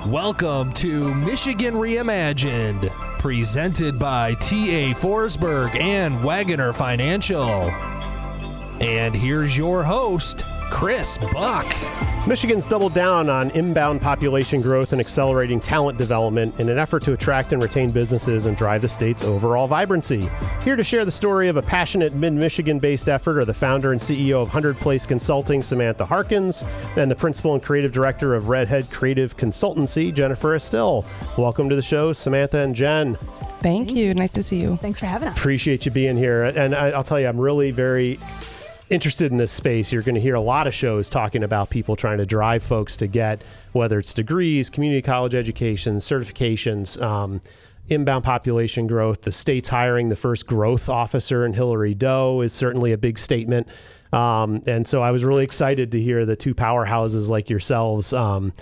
Welcome to Michigan Reimagined, presented by T.A. Forsberg and Wagoner Financial. And here's your host, Chris Buck. Michigan's doubled down on inbound population growth and accelerating talent development in an effort to attract and retain businesses and drive the state's overall vibrancy. Here to share the story of a passionate mid-Michigan-based effort are the founder and CEO of 100 Place Consulting, Samantha Harkins, and the principal and creative director of Redhead Creative Consultancy, Jennifer Estill. Welcome to the show, Samantha and Jen. Thank you. Nice to see you. Thanks for having us. Appreciate you being here. And I'll tell you, I'm really very interested in this space. You're going to hear a lot of shows talking about people trying to drive folks to get, whether it's degrees, community college education, certifications, inbound population growth. The state's hiring the first growth officer in Hillary Doe is certainly a big statement. And so I was really excited to hear the two powerhouses like yourselves are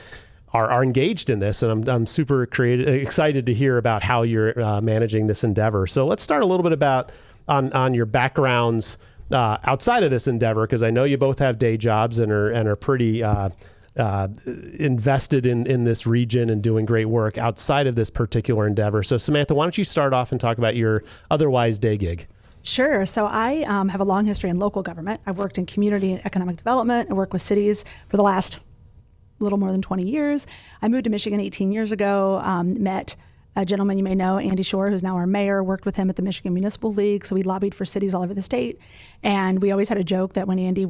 engaged in this. And I'm super excited to hear about how you're managing this endeavor. So let's start a little bit about on your backgrounds outside of this endeavor, because I know you both have day jobs and are pretty invested in this region and doing great work outside of this particular endeavor. So Samantha, why don't you start off and talk about your otherwise day gig? Sure. So I have a long history in local government. I've worked in community and economic development. I work with cities for the last little more than 20 years. I moved to Michigan 18 years ago, met a gentleman you may know, Andy Shore, who's now our mayor, worked with him at the Michigan Municipal League. So we lobbied for cities all over the state. And we always had a joke that when Andy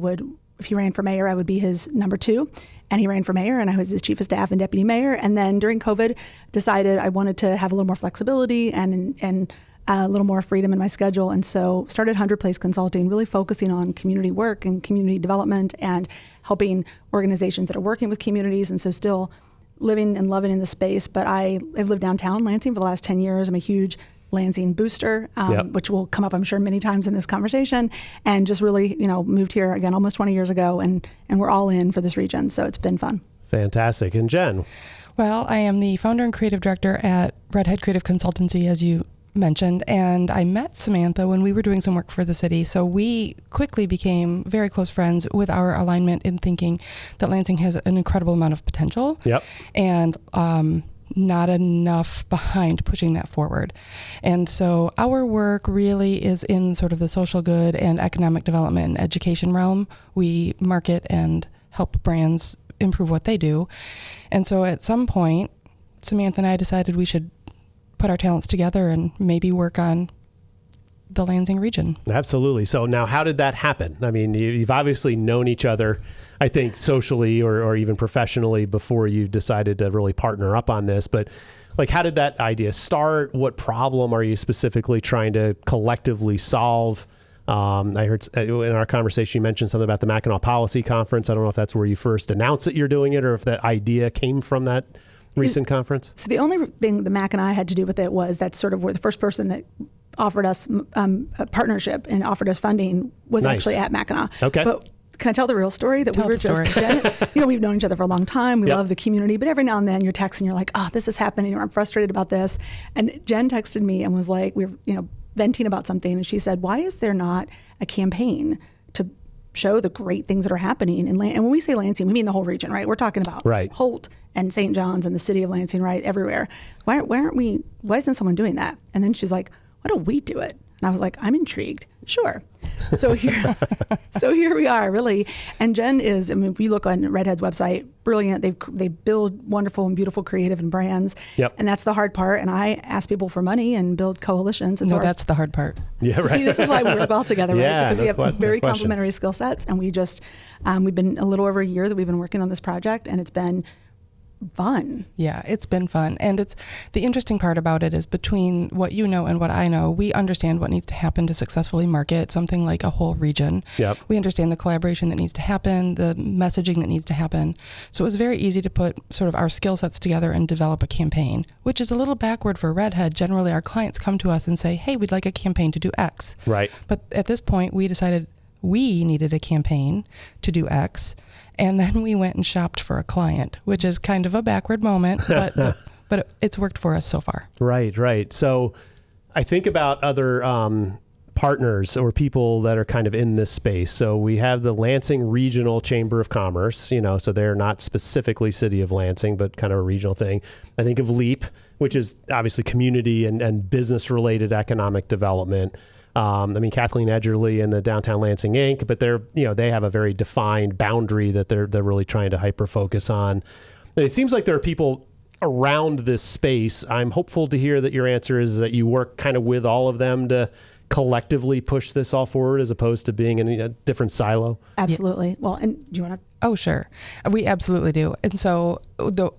if he ran for mayor, I would be his number two. And he ran for mayor and I was his chief of staff and deputy mayor. And then during COVID, decided I wanted to have a little more flexibility and a little more freedom in my schedule. And so started 100 Place Consulting, really focusing on community work and community development and helping organizations that are working with communities. And so still living and loving in the space, but I've lived downtown Lansing for the last 10 years. I'm a huge Lansing booster, which will come up, I'm sure, many times in this conversation, and just really, moved here again almost 20 years ago, and we're all in for this region, so it's been fun. Fantastic. And Jen? Well, I am the founder and creative director at Redhead Creative Consultancy, as you mentioned, and I met Samantha when we were doing some work for the city. So we quickly became very close friends with our alignment in thinking that Lansing has an incredible amount of potential. Yep. And not enough behind pushing that forward. And so our work really is in sort of the social good and economic development and education realm. We market and help brands improve what they do. And so at some point, Samantha and I decided we should put our talents together and maybe work on the Lansing region. Absolutely. So now how did that happen? I mean, you've obviously known each other, I think, socially or even professionally before you decided to really partner up on this. But like, how did that idea start? What problem are you specifically trying to collectively solve? I heard in our conversation, you mentioned something about the Mackinac Policy Conference. I don't know if that's where you first announced that you're doing it or if that idea came from that recent conference. So the only thing the Mac and I had to do with it was that's sort of where the first person that offered us a partnership and offered us funding was actually at Mackinac. Okay. But can I tell the real story? That tell we were just, we've known each other for a long time. We love the community, but every now and then you're texting, you're like, oh, this is happening, or I'm frustrated about this. And Jen texted me and was like, we were, venting about something. And she said, why is there not a campaign to show the great things that are happening in Lansing? And when we say Lansing, we mean the whole region, right? We're talking about Holt and St. John's and the city of Lansing, right? Everywhere. Why isn't someone doing that? And then she's like, why don't we do it? And I was like, I'm intrigued. Sure. So here we are, really. And Jen is, if you look on Redhead's website, brilliant. They build wonderful and beautiful creative and brands. Yep. And that's the hard part. And I ask people for money and build coalitions. And no, that's the hard part. Yeah, right. See, this is why we work well together, right? Because we have very complementary skill sets. And we've been a little over a year that we've been working on this project, and it's been fun. Yeah, it's been fun. And it's the interesting part about it is between what you know and what I know, we understand what needs to happen to successfully market something like a whole region. Yep. We understand the collaboration that needs to happen, the messaging that needs to happen. So it was very easy to put sort of our skill sets together and develop a campaign, which is a little backward for Redhead. Generally, our clients come to us and say, hey, we'd like a campaign to do X. Right. But at this point, we decided we needed a campaign to do X. And then we went and shopped for a client, which is kind of a backward moment, but it's worked for us so far. Right. So I think about other partners or people that are kind of in this space. So we have the Lansing Regional Chamber of Commerce, so they're not specifically City of Lansing, but kind of a regional thing. I think of LEAP, which is obviously community and business related economic development. Kathleen Edgerly and the Downtown Lansing Inc., but they have a very defined boundary that they're really trying to hyper focus on. And it seems like there are people around this space. I'm hopeful to hear that your answer is that you work kind of with all of them to collectively push this all forward as opposed to being in a different silo. Absolutely. Yeah. Well, and do you want to? Oh, sure. We absolutely do. And so the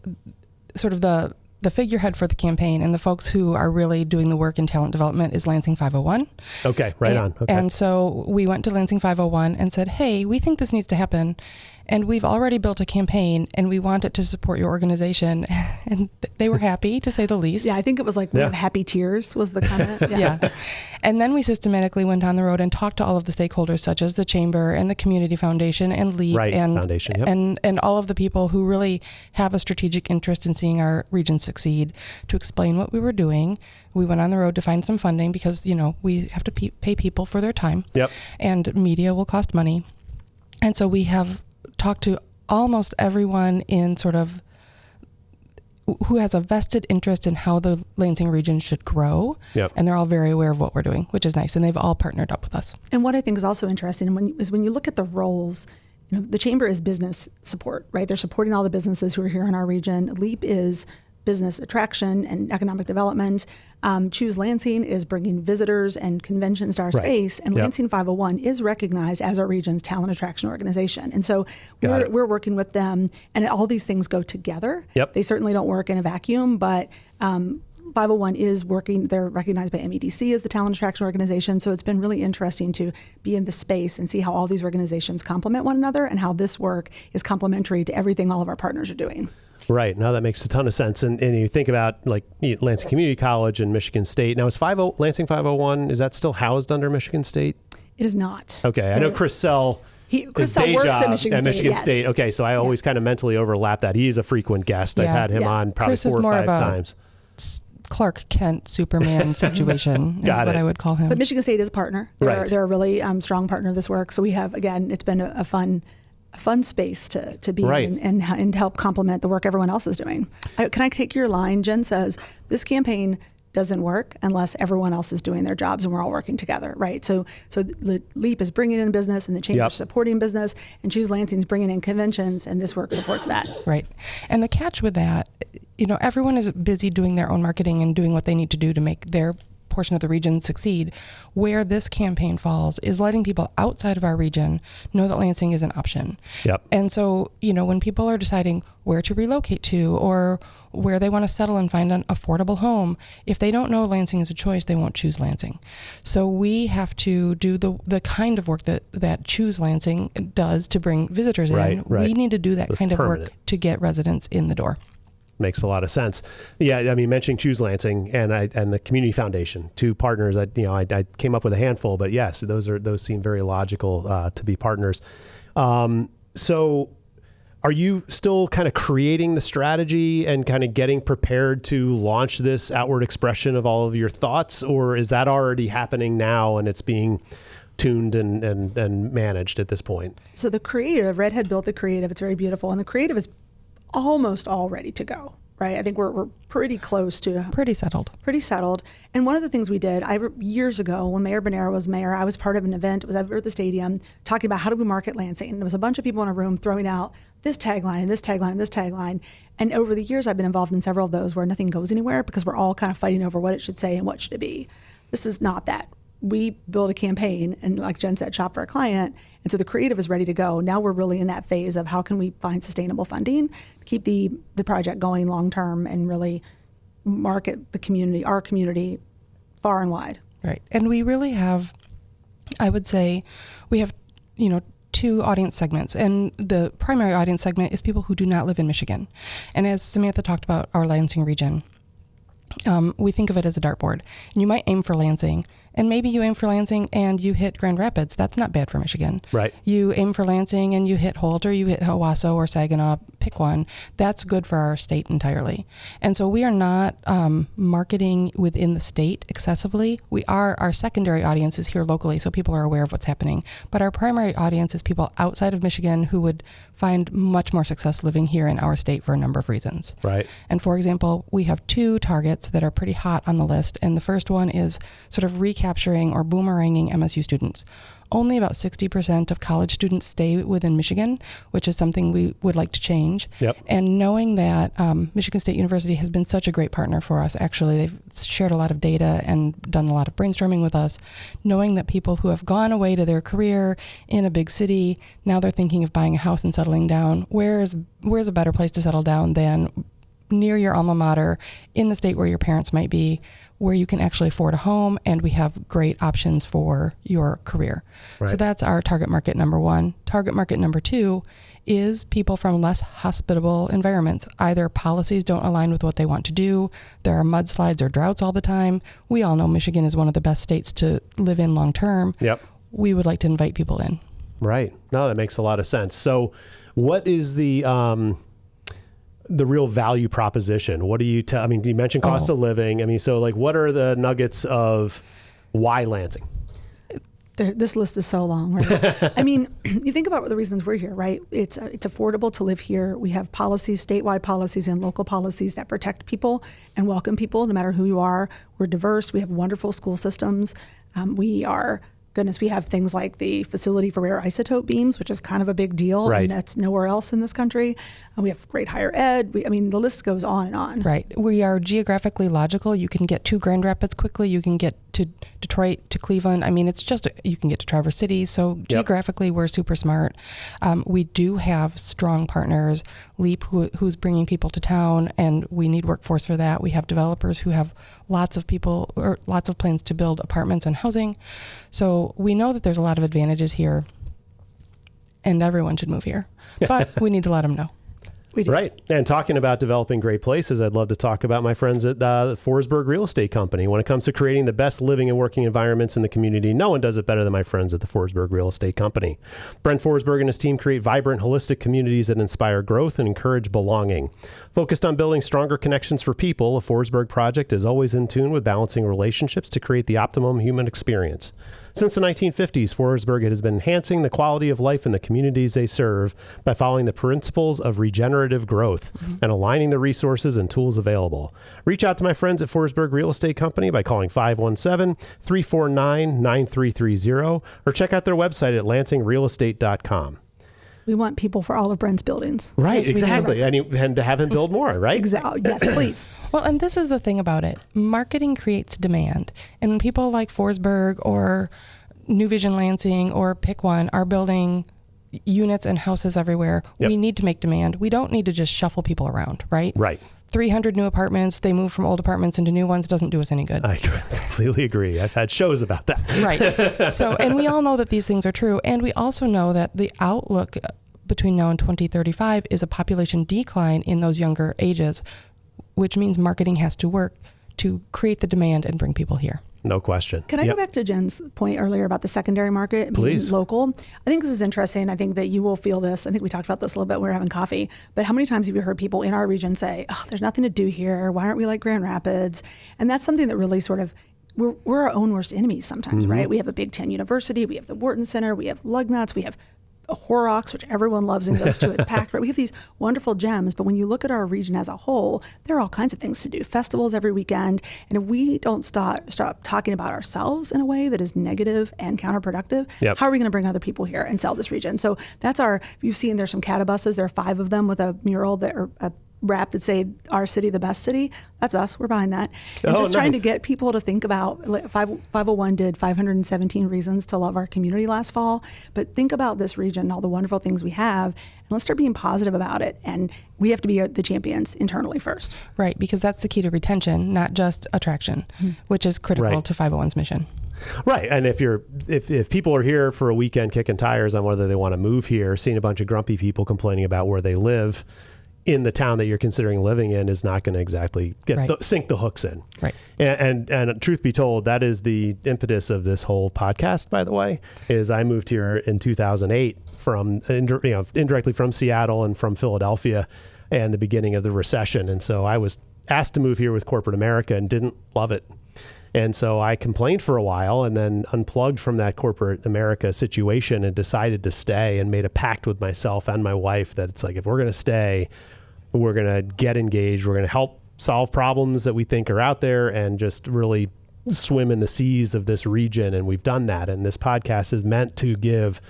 figurehead for the campaign and the folks who are really doing the work in talent development is Lansing 501. Okay, right on. Okay. And so we went to Lansing 501 and said, hey, we think this needs to happen. And we've already built a campaign and we want it to support your organization. And they were happy, to say the least. Yeah, I think it was like, we have happy tears was the comment. Yeah. And then we systematically went on the road and talked to all of the stakeholders, such as the Chamber and the Community Foundation and LEAP and all of the people who really have a strategic interest in seeing our region succeed, to explain what we were doing. We went on the road to find some funding because, we have to pay people for their time. Yep. And media will cost money. And so we have talked to almost everyone in sort of who has a vested interest in how the Lansing region should grow. Yep. And they're all very aware of what we're doing, which is nice. And they've all partnered up with us. And what I think is also interesting is when you look at the roles, the Chamber is business support, right? They're supporting all the businesses who are here in our region. LEAP is business attraction and economic development. Choose Lansing is bringing visitors and conventions to our space. And Lansing 501 is recognized as our region's talent attraction organization. And so we're working with them, and all these things go together. Yep. They certainly don't work in a vacuum, but 501 is working. They're recognized by MEDC as the talent attraction organization. So it's been really interesting to be in the space and see how all these organizations complement one another and how this work is complementary to everything all of our partners are doing. Right. Now that makes a ton of sense. And you think about like Lansing Community College and Michigan State. Now is Lansing 501, is that still housed under Michigan State? It is not. Okay. I know Chris Sell. Chris Sell works at Michigan State. Okay. So I always kind of mentally overlap that. He is a frequent guest. I've had him on probably Chris 4 or 5 times. Clark Kent Superman situation is what I would call him. But Michigan State is a partner. They're a really strong partner of this work. So we have, again, it's been a fun space to be in and help complement the work everyone else is doing. Can I take your line? Jen says, this campaign doesn't work unless everyone else is doing their jobs and we're all working together, right? So the LEAP is bringing in business and the Chamber is supporting business, and Choose Lansing is bringing in conventions, and this work supports that. Right. And the catch with that, everyone is busy doing their own marketing and doing what they need to do to make their portion of the region succeed. Where this campaign falls is letting people outside of our region know that Lansing is an option. Yep. And so, when people are deciding where to relocate to or where they want to settle and find an affordable home, if they don't know Lansing is a choice, they won't choose Lansing. So we have to do the kind of work that Choose Lansing does to bring visitors in. Right. We need to do that kind of work to get residents in the door. Makes a lot of sense. Yeah, I mean, mentioning Choose Lansing and the Community Foundation, 2 partners that I came up with a handful, but yes, those seem very logical to be partners. So, are you still kind of creating the strategy and kind of getting prepared to launch this outward expression of all of your thoughts, or is that already happening now and it's being tuned and managed at this point? So the creative, Redhead built the creative. It's very beautiful, and the creative is almost all ready to go, right? I think we're pretty close to pretty settled. And one of the things we did, years ago when Mayor Bonera was mayor, I was part of an event. It was at the stadium talking about how do we market Lansing. And there was a bunch of people in a room throwing out this tagline and this tagline and this tagline. And over the years, I've been involved in several of those where nothing goes anywhere because we're all kind of fighting over what it should say and what should it be. This is not that. We build a campaign and, like Jen said, shop for a client. And so the creative is ready to go. Now we're really in that phase of how can we find sustainable funding, keep the project going long term, and really market the community, our community, far and wide. Right. And we really have, I would say, we have, 2 audience segments. And the primary audience segment is people who do not live in Michigan. And as Samantha talked about our Lansing region, we think of it as a dartboard. And you might aim for Lansing, and maybe you aim for Lansing and you hit Grand Rapids. That's not bad for Michigan. Right. You aim for Lansing and you hit Holt, or you hit Owasso or Saginaw, pick one, that's good for our state entirely. And so we are not marketing within the state excessively. Our secondary audience is here locally, so people are aware of what's happening. But our primary audience is people outside of Michigan who would find much more success living here in our state for a number of reasons. Right. And for example, we have 2 targets that are pretty hot on the list. And the first one is sort of recapturing or boomeranging MSU students. Only about 60% of college students stay within Michigan, which is something we would like to change. Yep. And knowing that Michigan State University has been such a great partner for us, actually, they've shared a lot of data and done a lot of brainstorming with us, knowing that people who have gone away to their career in a big city, now they're thinking of buying a house and settling down. Where's a better place to settle down than near your alma mater, in the state where your parents might be, where you can actually afford a home, and we have great options for your career. Right. So that's our target market number 1. Target market number 2 is people from less hospitable environments. Either policies don't align with what they want to do, there are mudslides or droughts all the time. We all know Michigan is one of the best states to live in long term. Yep. We would like to invite people in. Right. No, that makes a lot of sense. So what is the real value proposition? What do you tell? I mean, you mentioned cost of living. I mean, so like, what are the nuggets of why Lansing? This list is so long, right? I mean, you think about the reasons we're here, right? It's affordable to live here. We have policies, statewide policies and local policies that protect people and welcome people, no matter who you are. We're diverse. We have wonderful school systems. We have things like the facility for rare isotope beams, which is kind of a big deal, right. And that's nowhere else in this country. We have great higher ed. The list goes on and on. Right. We are geographically logical. You can get to Grand Rapids quickly. You can get to Detroit, to Cleveland. I mean, you can get to Traverse City. So geographically, we're super smart. We do have strong partners, LEAP, who's bringing people to town, and we need workforce for that. We have developers who have lots of people or lots of plans to build apartments and housing. So we know that there's a lot of advantages here, and everyone should move here. But we need to let them know. We do. Right. And talking about developing great places, I'd love to talk about my friends at the Forsberg Real Estate Company. When it comes to creating the best living and working environments in the community, no one does it better than my friends at the Forsberg Real Estate Company. Brent Forsberg and his team create vibrant, holistic communities that inspire growth and encourage belonging. Focused on building stronger connections for people, a Forsberg project is always in tune with balancing relationships to create the optimum human experience. Since the 1950s, Forsberg has been enhancing the quality of life in the communities they serve by following the principles of regenerative growth and aligning the resources and tools available. Reach out to my friends at Forsberg Real Estate Company by calling 517-349-9330 or check out their website at lansingrealestate.com. We want people for all of Brent's buildings. Right, Yes, exactly. And to have him build more, right? Exactly. Yes, please. Well, and this is the thing about it. Marketing creates demand. And when people like Forsberg or New Vision Lansing or Pick One are building units and houses everywhere, we need to make demand. We don't need to just shuffle people around, right? Right. 300 new apartments, they move from old apartments into new ones, doesn't do us any good. I completely agree. I've had shows about that. Right. So, and we all know that these things are true. And we also know that the outlook between now and 2035 is a population decline in those younger ages, which means marketing has to work to create the demand and bring people here. No question. Can I go back to Jen's point earlier about the secondary market being local? I think this is interesting. I think that you will feel this. I think we talked about this a little bit when we were having coffee. But how many times have you heard people in our region say, oh, there's nothing to do here. Why aren't we like Grand Rapids? And that's something that really sort of, we're our own worst enemies sometimes, right? We have a Big Ten University. We have the Wharton Center. We have Lugnut's. We have Horrocks, which everyone loves and goes to. It's packed, right? We have these wonderful gems, but when you look at our region as a whole, there are all kinds of things to do. Festivals every weekend, and if we don't stop talking about ourselves in a way that is negative and counterproductive, how are we going to bring other people here and sell this region? So that's you've seen there's some catabuses. There are 5 of them with a mural that are a wrap that say our city, the best city. That's us. We're behind that. And trying to get people to think about 501 did 517 reasons to love our community last fall. But think about this region and all the wonderful things we have, and let's start being positive about it. And we have to be the champions internally first. Right, because that's the key to retention, not just attraction, which is critical to 501's mission. Right. And if people are here for a weekend kicking tires on whether they want to move here, seeing a bunch of grumpy people complaining about where they live, in the town that you're considering living in is not going to exactly sink the hooks in. Right. And truth be told, that is the impetus of this whole podcast, by the way, is I moved here in 2008 from, indirectly from Seattle and from Philadelphia and the beginning of the recession. And so I was asked to move here with corporate America and didn't love it. And so I complained for a while and then unplugged from that corporate America situation and decided to stay and made a pact with myself and my wife that it's like, if we're going to stay, we're going to get engaged. We're going to help solve problems that we think are out there and just really swim in the seas of this region. And we've done that. And this podcast is meant to give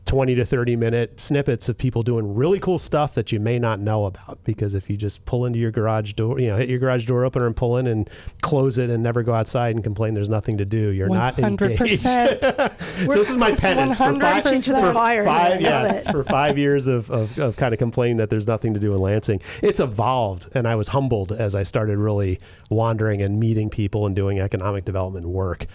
20 to 30 minute snippets of people doing really cool stuff that you may not know about. Because if you just pull into your garage door, hit your garage door opener and pull in and close it and never go outside and complain there's nothing to do, you're 100%. Not engaged. So this is my penance for 5 years of kind of complaining that there's nothing to do in Lansing. It's evolved, and I was humbled as I started really wandering and meeting people and doing economic development work.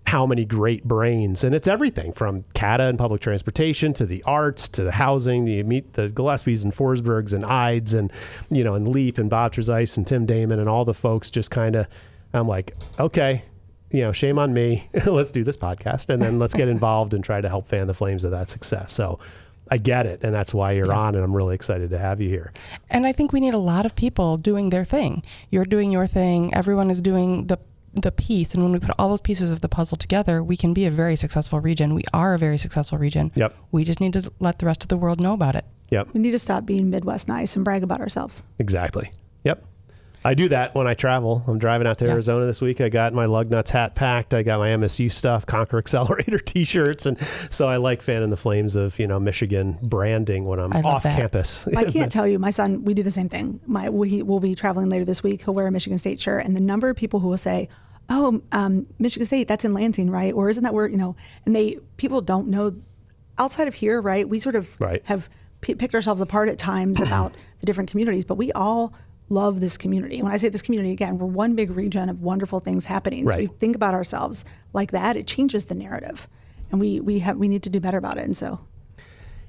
How many great brains, and it's everything from CATA and public transportation to the arts to the housing. You meet the Gillespies and Forsbergs and Ides and and Leap and Bob Trezise and Tim Damon and all the folks. Just kind of, I'm like, okay, shame on me. Let's do this podcast and then let's get involved and try to help fan the flames of that success. So I get it, and that's why you're on, and I'm really excited to have you here. And I think we need a lot of people doing their thing. You're doing your thing. Everyone is doing the piece, and when we put all those pieces of the puzzle together, we can be a very successful region. We are a very successful region. Yep. We just need to let the rest of the world know about it. Yep. We need to stop being Midwest nice and brag about ourselves. Exactly. Yep. I do that when I travel. I'm driving out to Arizona this week. I got my lug nuts hat packed. I got my MSU stuff, Conquer Accelerator t-shirts. And so I like fanning the flames of, Michigan branding when I'm off campus. I can't tell you, my son, we do the same thing. We will be traveling later this week. He'll wear a Michigan State shirt. And the number of people who will say, oh, Michigan State, that's in Lansing, right? Or isn't that where, and people don't know outside of here, right? We sort of have picked ourselves apart at times about the different communities, but we all love this community. When I say this community, again, we're one big region of wonderful things happening. Right. So if we think about ourselves like that, it changes the narrative, and we need to do better about it. And so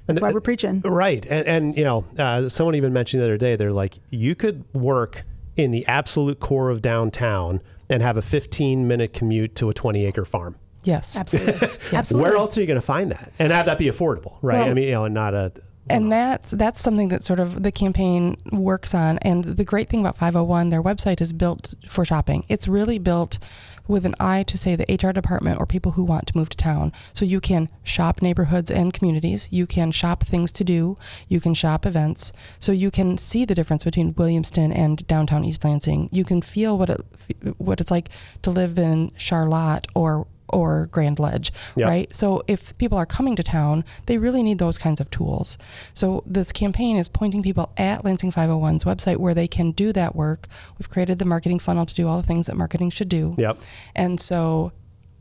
that's why we're preaching. Right. And someone even mentioned the other day, they're like, you could work in the absolute core of downtown and have a 15-minute commute to a 20-acre farm. Yes. Absolutely. Absolutely. Where else are you going to find that? And have that be affordable, right? Well, and not a... And that's something that sort of the campaign works on. And the great thing about 501, their website is built for shopping. It's really built with an eye to, say, the HR department or people who want to move to town. So you can shop neighborhoods and communities. You can shop things to do. You can shop events. So you can see the difference between Williamston and downtown East Lansing. You can feel what it's like to live in Charlotte or Grand Ledge, right? So if people are coming to town, they really need those kinds of tools. So this campaign is pointing people at Lansing 501's website where they can do that work. We've created the marketing funnel to do all the things that marketing should do. Yep. And so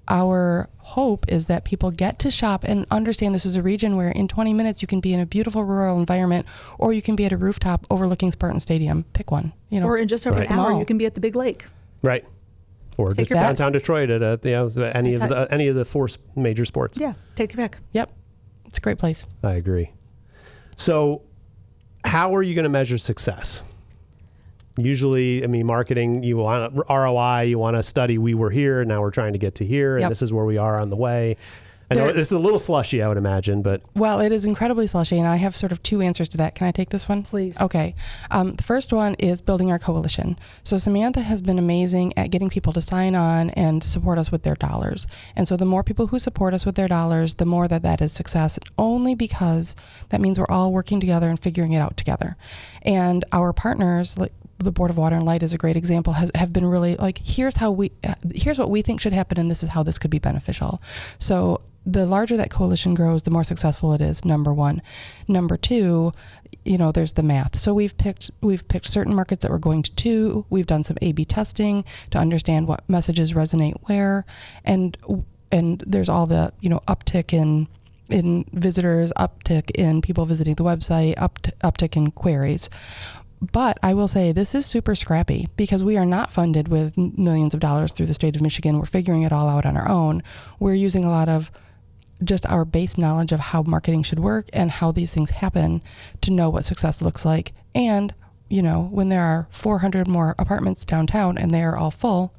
our hope is that people get to shop and understand this is a region where in 20 minutes you can be in a beautiful rural environment, or you can be at a rooftop overlooking Spartan Stadium. Pick one. Or in just over an hour, you can be at the big lake. Right. Or downtown Detroit at any of the four major sports. Yeah, take your pick. Yep, it's a great place. I agree. So, how are you going to measure success? Usually, marketing, you want ROI, you want to study. We were here, now we're trying to get to here, and this is where we are on the way. I know this is a little slushy, I would imagine, but... Well, it is incredibly slushy, and I have sort of two answers to that. Can I take this one? Please. Okay. The first one is building our coalition. So Samantha has been amazing at getting people to sign on and support us with their dollars. And so the more people who support us with their dollars, the more that is success, only because that means we're all working together and figuring it out together. And our partners, like the Board of Water and Light is a great example, have been really like, here's what we think should happen, and this is how this could be beneficial. So the larger that coalition grows, the more successful it is, number one. Number two, there's the math. So we've picked certain markets that we're going to. We've done some A/B testing to understand what messages resonate where, and there's all the uptick in visitors, uptick in people visiting the website, uptick in queries. But I will say this is super scrappy because we are not funded with millions of dollars through the state of Michigan. We're figuring it all out on our own. We're using a lot of just our base knowledge of how marketing should work and how these things happen to know what success looks like. And, when there are 400 more apartments downtown and they are all full,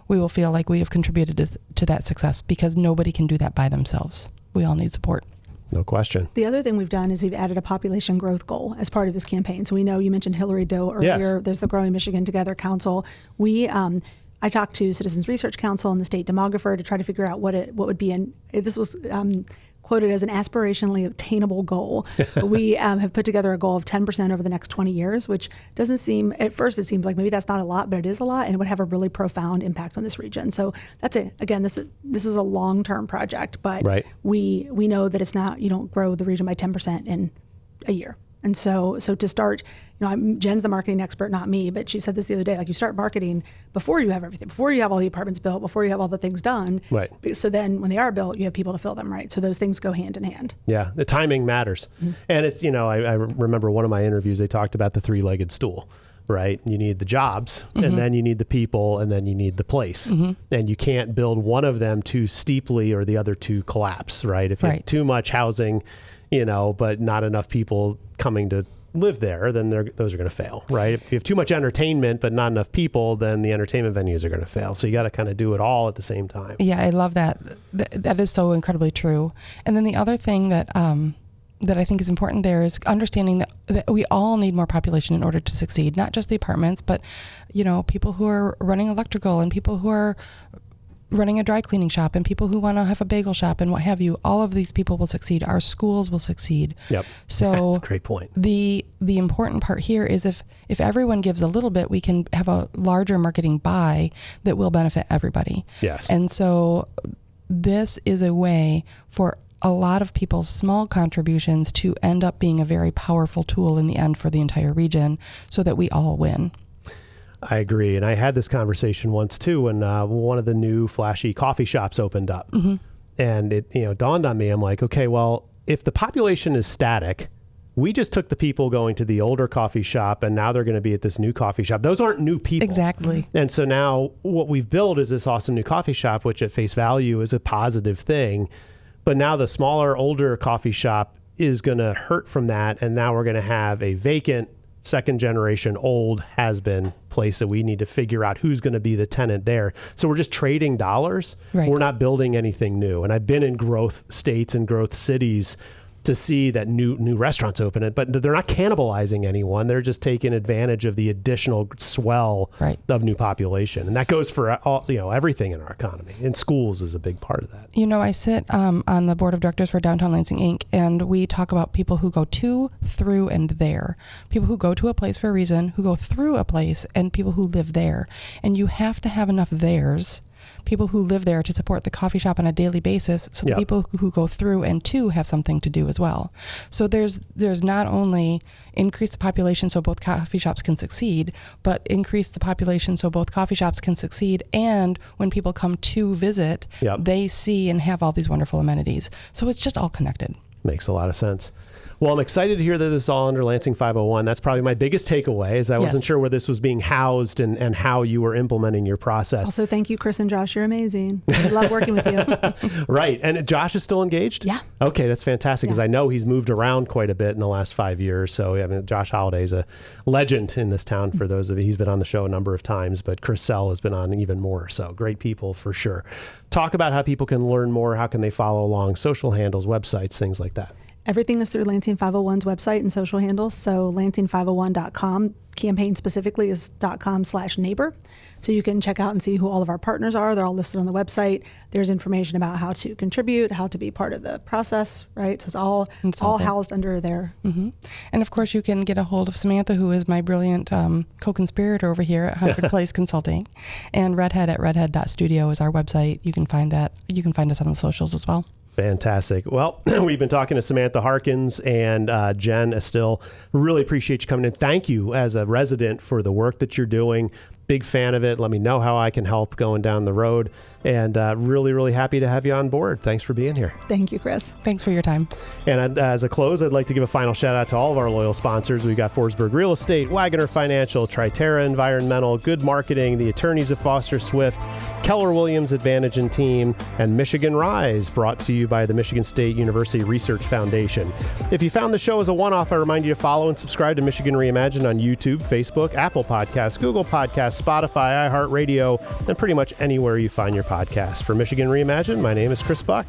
we will feel like we have contributed to that success, because nobody can do that by themselves. We all need support. No question. The other thing we've done is we've added a population growth goal as part of this campaign. So we know you mentioned Hillary Doe earlier. Yes. There's the Growing Michigan Together Council. I talked to Citizens Research Council and the state demographer to try to figure out what would be. And this was quoted as an aspirationally obtainable goal. We have put together a goal of 10% over the next 20 years, which doesn't seem, at first it seems like maybe that's not a lot, but it is a lot, and it would have a really profound impact on this region. So that's it. Again, this is a long-term project, but right. we know that it's not, you don't grow the region by 10% in a year. And so to start, Jen's the marketing expert, not me, but she said this the other day, like, you start marketing before you have everything, before you have all the apartments built, before you have all the things done. Right. So then when they are built, you have people to fill them, right? So those things go hand in hand. Yeah, the timing matters. Mm-hmm. And it's, I remember one of my interviews, they talked about the three-legged stool, right? You need the jobs, mm-hmm. and then you need the people, and then you need the place. Mm-hmm. And you can't build one of them too steeply or the other two collapse, right? If you have too much housing, but not enough people coming to live there, then those are going to fail, right? If you have too much entertainment but not enough people, then the entertainment venues are going to fail. So you got to kind of do it all at the same time. Yeah, I love that. That is so incredibly true. And then the other thing that I think is important there is understanding that we all need more population in order to succeed, not just the apartments, but people who are running electrical and people who are running a dry cleaning shop and people who want to have a bagel shop and what have you. All of these people will succeed. Our schools will succeed. Yep. So that's a great point. The important part here is if everyone gives a little bit, we can have a larger marketing buy that will benefit everybody. Yes. And so this is a way for a lot of people's small contributions to end up being a very powerful tool in the end for the entire region, so that we all win. I agree. And I had this conversation once too when one of the new flashy coffee shops opened up. Mm-hmm. And it dawned on me, I'm like, okay, well, if the population is static, we just took the people going to the older coffee shop and now they're going to be at this new coffee shop. Those aren't new people. Exactly. And so now what we've built is this awesome new coffee shop, which at face value is a positive thing. But now the smaller, older coffee shop is going to hurt from that. And now we're going to have a vacant, second generation, old, has-been place that we need to figure out who's going to be the tenant there. So we're just trading dollars. Right. We're not building anything new. And I've been in growth states and growth cities to see that new restaurants open it, but they're not cannibalizing anyone. They're just taking advantage of the additional swell of new population. And that goes for all, everything in our economy. And schools is a big part of that. I sit on the board of directors for Downtown Lansing Inc., and we talk about people who go to, through, and there. People who go to a place for a reason, who go through a place, and people who live there. And you have to have enough theirs, people who live there, to support the coffee shop on a daily basis, so the people who go through and to have something to do as well. So there's not only increase the population so both coffee shops can succeed, but increase the population so both coffee shops can succeed, and when people come to visit, they see and have all these wonderful amenities. So it's just all connected. Makes a lot of sense. Well, I'm excited to hear that this is all under Lansing 501. That's probably my biggest takeaway, is I wasn't sure where this was being housed and how you were implementing your process. Also, thank you, Chris and Josh. You're amazing. I love working with you. Right. And Josh is still engaged? Yeah. Okay, that's fantastic, because I know he's moved around quite a bit in the last 5 years. So, Josh Holliday is a legend in this town for those of you. He's been on the show a number of times, but Chris Sell has been on even more. So, great people for sure. Talk about how people can learn more. How can they follow along? Social handles, websites, things like that. Everything is through Lansing 501's website and social handles. So lansing501.com, campaign specifically is .com/neighbor. So you can check out and see who all of our partners are. They're all listed on the website. There's information about how to contribute, how to be part of the process, right? So it's all housed under there. Mm-hmm. And of course, you can get a hold of Samantha, who is my brilliant co-conspirator over here at 100 Place Consulting. And Redhead at redhead.studio is our website. You can find that. You can find us on the socials as well. Fantastic. Well, we've been talking to Samantha Harkins and Jen Estill. Really appreciate you coming in. Thank you as a resident for the work that you're doing, Big fan of it. Let me know how I can help going down the road. And really, really happy to have you on board. Thanks for being here. Thank you, Chris. Thanks for your time. And as a close, I'd like to give a final shout out to all of our loyal sponsors. We've got Forsberg Real Estate, Wagoner Financial, Triterra Environmental, Good Marketing, the attorneys of Foster Swift, Keller Williams Advantage and Team, and Michigan Rise, brought to you by the Michigan State University Research Foundation. If you found the show as a one-off, I remind you to follow and subscribe to Michigan Reimagined on YouTube, Facebook, Apple Podcasts, Google Podcasts, Spotify, iHeartRadio, and pretty much anywhere you find your podcast. For Michigan Reimagined, my name is Chris Buck.